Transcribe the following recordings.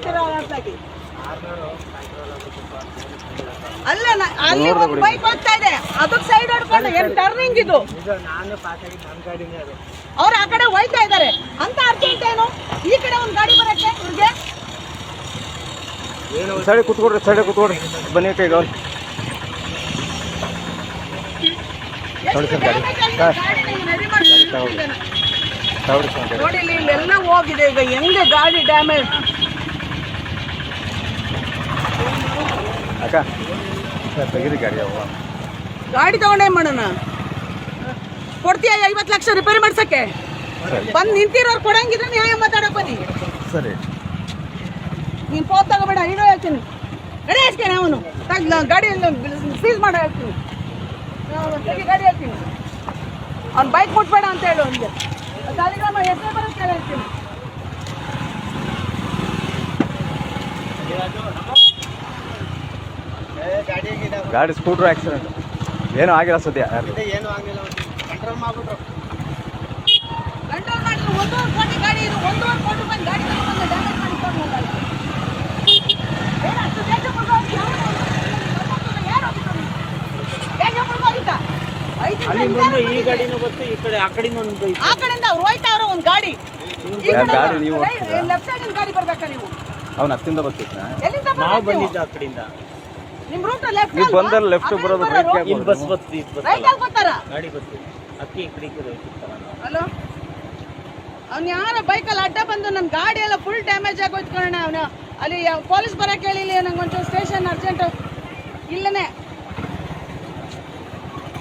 ಹೇಳ್ತೀರಾ ಅಲ್ಲ ಅಲ್ಲಿ ಒಂದು ಬೈಕ್ ಹೋಗ್ತಾ ಇದೆ ಅದಕ್ಕೆ ಸೈಡ್ ಹೊಡ್ಕೊಂಡು ಏನ್ ಟರ್ನಿಂಗ್ ಇದು ಅವ್ರು ಆ ಕಡೆ ಹೋಯ್ತಾ ಇದಾರೆ ಅಂತ ಅರ್ಜೆಂಟ್ ಏನು ಈ ಕಡೆ ಒಂದು ಗಾಡಿ ಬರಕ್ಕೆ ಇವ್ರಿಗೆ ಸೈಡ್ ಕೂತ್ಕೊಡ್ರಿ ಬನ್ನಿ ಕೈಗ ನೋಡಿ ಇಲ್ಲೆಲ್ಲ ಹೋಗಿದೆ ಈಗ ಹೆಂಗೆ ಗಾಡಿ ಡ್ಯಾಮೇಜ್ ಅಕ್ಕ ತೆಗೀರಿ ಗಾಡಿ ತಗೊಂಡೇನ್ ಮಾಡೋಣ ಕೊಡ್ತೀಯ 50 ಲಕ್ಷ ರಿಪೇರಿ ಮಾಡ್ಸಕ್ಕೆ ಬಂದು ನಿಂತಿರೋರು ಕೊಡಂಗಿದ್ರೆ ನ್ಯಾಯ ಮಾತಾಡೋ ಬನ್ನಿ ಸರಿ ನೀನು ಫೋನ್ ತಗೋಬೇಡ ಇಡೋ ಹೇಳ್ತೀನಿ ಗಾಡಿ ಹಾಕ್ತೇನೆ ಅವನು ಗಾಡಿ ಸೀಸ್ ಮಾಡೋ ಹೇಳ್ತೀನಿ ಗಾಡಿ ಹೇಳ್ತೀನಿ ಅವ್ನು ಬೈಕ್ ಮುಟ್ಬೇಡ ಅಂತ ಹೇಳು ಅವನಿಗೆ ಸಾಲಿಗ್ರಾಮ ಹೆಸರು ಬರುತ್ತೆ ಹೇಳ್ತೀನಿ ಗಾಡಿ ಸ್ಕೂಟ್ರ್ ಆಕ್ಸಿಡೆಂಟ್ ಏನೂ ಆಗಿಲ್ಲ ಸದ್ಯ ಏನು ಆಗಿಲ್ಲ ಕಂಟ್ರೋಲ್ ಮಾಡ್ಬಿಟ್ರು ಕಂಟ್ರೋಲ್ ಮಾಡಿ 1.5 ಕೋಟಿ ಗಾಡಿ ಇದು 1.5 ಕೋಟಿ ರೂಪಾಯಿ ಗಾಡಿ ತಗೊಂಡು ಡ್ಯಾಮೇಜ್ ಮಾಡಿಕೊಂಡು ಹೋಗಲ್ಲ ಏನಷ್ಟು ದೇಶ ಅಲ್ಲಿಂದ ಈ ಗಾಡಿನೂ ಬಂತು ಈ ಕಡೆ ಆ ಕಡೆಯಿಂದ ಒಂದು ಆ ಕಡೆಯಿಂದ ಅವ್ರು ಹೋಯ್ತಾ ಅವ್ರ ಒಂದು ಗಾಡಿ ನೀವು ಲೆಫ್ಟ್ ಸೈಡ್ ಗಾಡಿ ಬರ್ಬೇಕಾ ನೀವು ಅವ್ನು ಹತ್ತಿಂದ ಬರ್ತಿದ್ನ ಎಲ್ಲಿಂದ ನಾವು ಬಂದಿದ್ದ ಆ ಕಡೆಯಿಂದ ನಿಮ್ ರೂಟ್ ಲೆಫ್ಟ್ ನೀವು ಬಂದಲ್ಲಿ ಲೆಫ್ಟ್ ಬರೋದು ರೈಟ್ ಇಲ್ಲಿ ಬಸ್ ಬರ್ತಿ ರೈಟ್ ಅಲ್ಲಿ ಬರ್ತಾರ ಗಾಡಿ ಬರ್ತಿ ಅಕ್ಕಿ ಈ ಕಡೆ ಹೋಗ್ತಿರ್ತಾರ ಹಲೋ ಅವ್ನು ಯಾರ ಬೈಕಲ್ಲಿ ಅಡ್ಡ ಬಂದು ನನ್ನ ಗಾಡಿ ಎಲ್ಲ ಫುಲ್ ಡ್ಯಾಮೇಜ್ ಆಗೋಯ್ತು ಕಣ ಅವನು ಅಲ್ಲಿ ಪೊಲೀಸ್ ಬರಕ್ಕೆ ಹೇಳಿಲ್ಲ ನಂಗೆ ಒಂಚೂರು ಸ್ಟೇಷನ್ ಅರ್ಜೆಂಟ್ ಇಲ್ಲನೇ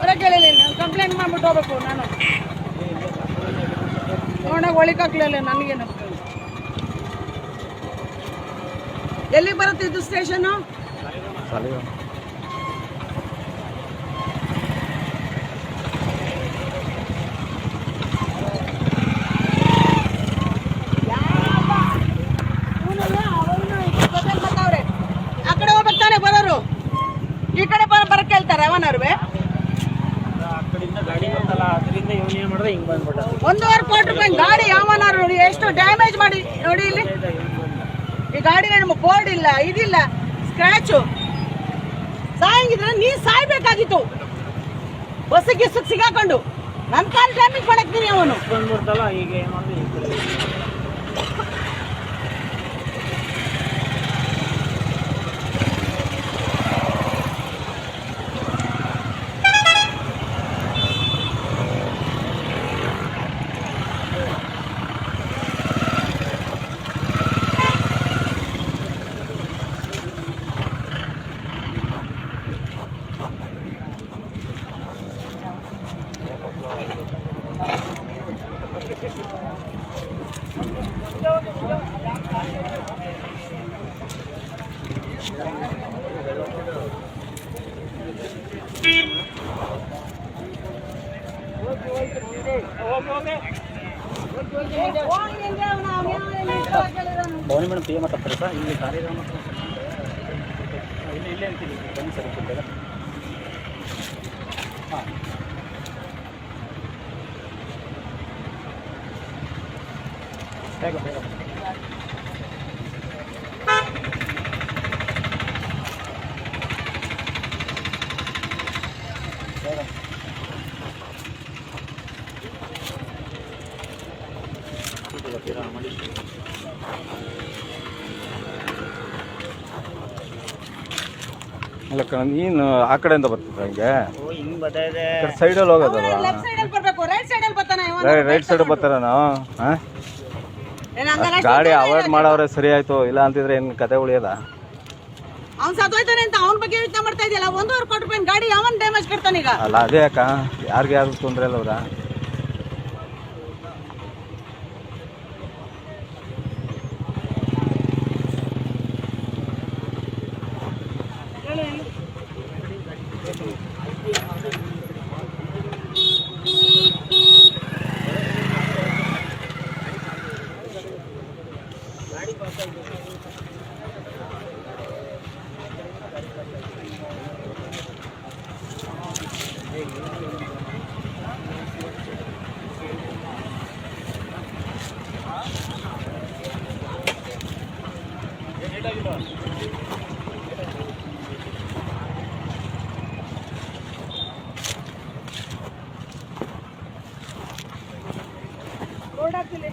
ಬರಕ್ಕೆ ಹೇಳಿಲ್ಲ ನಾನು ಕಂಪ್ಲೇಂಟ್ ಮಾಡ್ಬಿಟ್ಟು ಹೋಗ್ಬೇಕು ನಾನು ನೋಡೋಕೆ ಒಳಿಕಾಗ್ಲಿಲ್ಲ ನನಗೇನು ಎಲ್ಲಿಗೆ ಬರುತ್ತೆ ಇದು ಸ್ಟೇಷನು ಆ ಕಡೆ ಹೋಗ್ಬೇಕು ತಾನೆ ಬರೋರು ಈ ಕಡೆ ಬರಕ್ಕೆ ಹೇಳ್ತಾರೆ ಅವನವ್ರೆ ಆ ಕಡೆಯಿಂದ ಗಾಡಿ ಬಂದಲ್ಲ ಅದರಿಂದ ಇವನು ಏನು ಮಾಡಿದ್ರೆ ಹಿಂಗೆ ಬಂದ್ಬಿಟ್ಟ 1.5 ಕೋಟಿ ರೂಪಾಯಿ ಗಾಡಿ ಯಾವನಾರು ನೋಡಿ ಎಷ್ಟು ಡ್ಯಾಮೇಜ್ ಮಾಡಿ ನೋಡಿ ಇಲ್ಲಿ ಈ ಗಾಡಿ ನಮ್ಮ ಬೋರ್ಡ್ ಇಲ್ಲ ಇದಿಲ್ಲ ಸ್ಕ್ರಾಚು ಸಾಯಂಗಿದ್ರೆ ನೀ ಸಾಯ್ಬೇಕಾಗಿತ್ತು ಬಸ್ಸಿಗೆ ಸಿಗಾಕೊಂಡು ನನ್ನ ಕಾಲ್ ಡ್ಯಾಮೇಜ್ ಮಾಡಕ್ತೀನಿ ಅವನು ಬಂದ್ಬಿಡ್ತಲ್ಲ ಈಗ ಏನು ಮಾಡಿದ್ರೆ ಈ ಕಡೆ ಭವನಿ ಮೇಡಮ್ ಪಿ ಎ ಮಾತಾಡ್ತಾರೆ ಸರ್ ಇಲ್ಲಿ ಕಾರ್ಯಕ್ರಮ ಇಲ್ಲೇ ಅಂತೀನಿ ಬನ್ನಿ ಸರ್ ಬೇಗ ಹಾಂ ಬೇಗ ಬೇಗ ಅಲ್ಲ ಕಣ ನೀನು ಆ ಕಡೆಯಿಂದ ಬರ್ತಿದ್ದ ಹಂಗೆ ಹಿಂಗೆ ಬರ್ತಾ ಇದೆ ಸೈಡಲ್ಲಿ ಹೋಗೋದಲ್ವಾ ಲೆಫ್ಟ್ ಸೈಡಲ್ಲಿ ಬರಬೇಕು ರೈಟ್ ಸೈಡಲ್ಲಿ ಬರ್ತಾನೆ ರೈಟ್ ಸೈಡ್ ಬರ್ತಾರ ನಾವು ಗಾಡಿ ಅವಾಯ್ಡ್ ಮಾಡವ್ರೆ ಸರಿ ಆಯ್ತು ಇಲ್ಲ ಅಂತಿದ್ರೆ ಏನು ಕತೆ ಉಳಿಯದ ಅವ್ನು ಸತ್ತೋಯ್ತಾನೆ ಅಂತ ಅವನ ಬಗ್ಗೆ ಯೋಚನೆ ಮಾಡ್ತಾ ಇದೆಯಲ್ಲ 1.5 ಕೋಟಿ ರೂಪಾಯಿ ಗಾಡಿ ಯಾವನ್ ಡ್ಯಾಮೇಜ್ ಕೊಡ್ತಾನೆ ಈಗ ಅಲ್ಲ ಅದೇ ಯಾಕ ಯಾರಿಗೆ ಯಾರು ತೊಂದರೆ ಇಲ್ಲ ಅವ್ರ ರೋಡ್ ಹಾಕ್ತಿಲ್ಲ